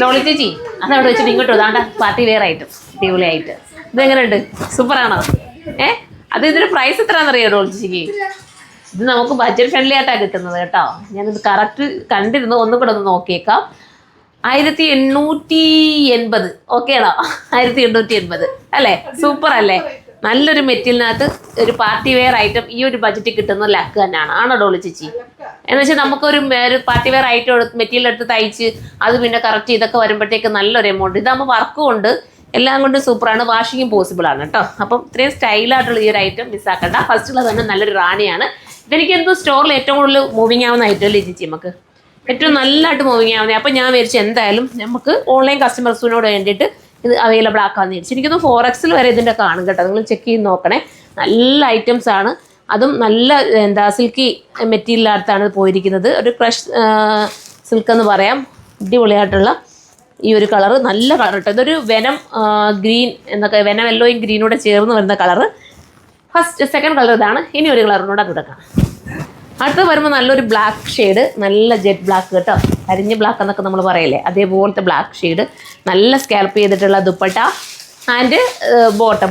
ഡോളി ചേച്ചി അതവിടെ വെച്ചിട്ട് ഇങ്ങോട്ട് ഇതാണ്ട പാർട്ടി വെയർ ആയിട്ട് അടിപൊളിയായിട്ട് ഇതെങ്ങനെയുണ്ട് സൂപ്പറാണോ? അത് ഇതിന്റെ പ്രൈസ് എത്രയാണെന്നറിയോ ഡോളി ചേച്ചിക്ക്? ഇത് നമുക്ക് ബഡ്ജറ്റ് ഫ്രണ്ട്ലി ആയിട്ടാണ് കിട്ടുന്നത് കേട്ടോ. ഞാനിത് കറക്റ്റ് കണ്ടിരുന്നു, ഒന്നും കൂടെ ഒന്ന് നോക്കിയേക്കാം. 1880 ഓക്കെ ആണോ? 1880 അല്ലേ? സൂപ്പർ അല്ലേ? നല്ലൊരു മെറ്റീരിയലിനകത്ത് ഒരു പാർട്ടി വെയർ ഐറ്റം ഈ ഒരു ബഡ്ജറ്റിൽ കിട്ടുന്ന ലക്ക് തന്നെയാണ്. ആണോ ഡോളി ചേച്ചി? എന്ന് വെച്ചാൽ നമുക്കൊരു പാർട്ടി വെയർ ഐറ്റം മെറ്റീരിയൽ എടുത്ത് തയ്ച്ച് അത് പിന്നെ കറക്റ്റ് ഇതൊക്കെ വരുമ്പോഴത്തേക്ക് നല്ലൊരു എമൗണ്ട്. ഇതാകുമ്പോൾ വർക്കും ഉണ്ട്, എല്ലാം കൊണ്ടും സൂപ്പറാണ്, വാഷിങ്ങും പോസിബിൾ ആണ് കേട്ടോ. അപ്പം ഇത്രയും സ്റ്റൈലായിട്ടുള്ള ഈ ഒരു ഐറ്റം മിസ്സാക്കണ്ട. ഫസ്റ്റുള്ളത് തന്നെ നല്ലൊരു റാണിയാണ്. ഇതെനിക്ക് എന്തോ സ്റ്റോറിൽ ഏറ്റവും കൂടുതൽ മൂവിങ് ആവുന്ന ഐറ്റം അല്ലേ ചേച്ചി? നമുക്ക് ഏറ്റവും നല്ലതായിട്ട് മൂവിങ് ആവുന്നത്. അപ്പം ഞാൻ വിചാരിച്ചു എന്തായാലും നമുക്ക് ഓൺലൈൻ കസ്റ്റമേഴ്സിനോട് വേണ്ടിയിട്ട് ഇത് അവൈലബിൾ ആക്കാമെന്ന് വിചാരിച്ചു. എനിക്കൊന്ന് 4X വരെ ഇതിൻ്റെ കാണും കേട്ടോ. നിങ്ങൾ ചെക്ക് ചെയ്ത് നോക്കണേ. നല്ല ഐറ്റംസ് ആണ്, അതും നല്ല സിൽക്കി മെറ്റീരിയലിനകത്താണ് പോയിരിക്കുന്നത്. ഒരു ക്രഷ് സിൽക്ക് എന്ന് പറയാം. അടിപൊളിയായിട്ടുള്ള ഈ ഒരു കളറ് നല്ല കളർ കേട്ടോ. ഇതൊരു വെനം ഗ്രീൻ എന്നൊക്കെ, വെനം യെല്ലോയും ഗ്രീനൂടെ ചേർന്ന് വരുന്ന കളറ്. സെക്കൻഡ് കളർ ഇതാണ്. ഇനി ഒരു കളറിനോട് കൊടുക്കാം. അടുത്ത് വരുമ്പോൾ നല്ലൊരു ബ്ലാക്ക് ഷെയ്ഡ്, നല്ല ജെറ്റ് ബ്ലാക്ക് കേട്ടോ. അരിഞ്ഞ് ബ്ലാക്ക് എന്നൊക്കെ നമ്മൾ പറയില്ലേ, അതേപോലത്തെ ബ്ലാക്ക് ഷെയ്ഡ്. നല്ല സ്കാൽപ്പ് ചെയ്തിട്ടുള്ള ദുപ്പട്ട ആൻഡ്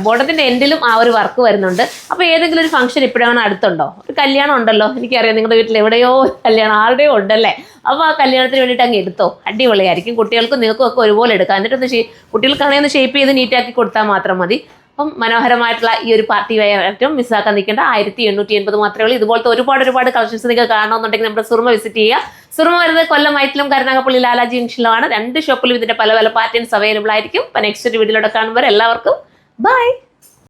ബോട്ടത്തിൻ്റെ എൻഡിലും ആ ഒരു വർക്ക് വരുന്നുണ്ട്. അപ്പോൾ ഏതെങ്കിലും ഒരു ഫംഗ്ഷൻ ഇപ്പോഴാണ് അടുത്തുണ്ടോ? ഒരു കല്യാണം ഉണ്ടല്ലോ, എനിക്കറിയാം നിങ്ങളുടെ വീട്ടിൽ എവിടെയോ കല്യാണം ആരുടെയോ ഉണ്ടല്ലേ. അപ്പോൾ ആ കല്യാണത്തിന് വേണ്ടിയിട്ട് അങ്ങ് എടുത്തോ, അടിപൊളിയായിരിക്കും. കുട്ടികൾക്കും നിങ്ങൾക്കും ഒക്കെ ഒരുപോലെ എടുക്കാം. എന്നിട്ടൊന്ന് കുട്ടികൾക്കാണെങ്കിൽ ഒന്ന് ഷേപ്പ് ചെയ്ത് നീറ്റാക്കി കൊടുത്താൽ മാത്രം മതി. അപ്പം മനോഹരമായിട്ടുള്ള ഈ ഒരു പാർട്ടി വെയർ ഐറ്റം മിസ്സാക്കാൻ നിൽക്കേണ്ട. 1880 മാത്രമേ ഉള്ളൂ. ഇതുപോലത്തെ ഒരുപാട് കളക്ഷൻസ് നിങ്ങൾക്ക് കാണണമെന്നുണ്ടെങ്കിൽ നമ്മുടെ സുറുമ വിസിറ്റ് ചെയ്യുക. സുറുമ വരുന്നത് കൊല്ലം വൈറ്റിലും കരുനാഗപ്പള്ളി ലാലാജി ജംഗ്ഷനിലുമാണ്. 2 ഷോപ്പിലും ഇതിൻ്റെ പല പാറ്റേൺസ് അവൈലബിൾ ആയിരിക്കും. അപ്പോൾ നെക്സ്റ്റ് ഒരു വീഡിയോയിലൂടെ കാണുമ്പോൾ എല്ലാവർക്കും ബൈ.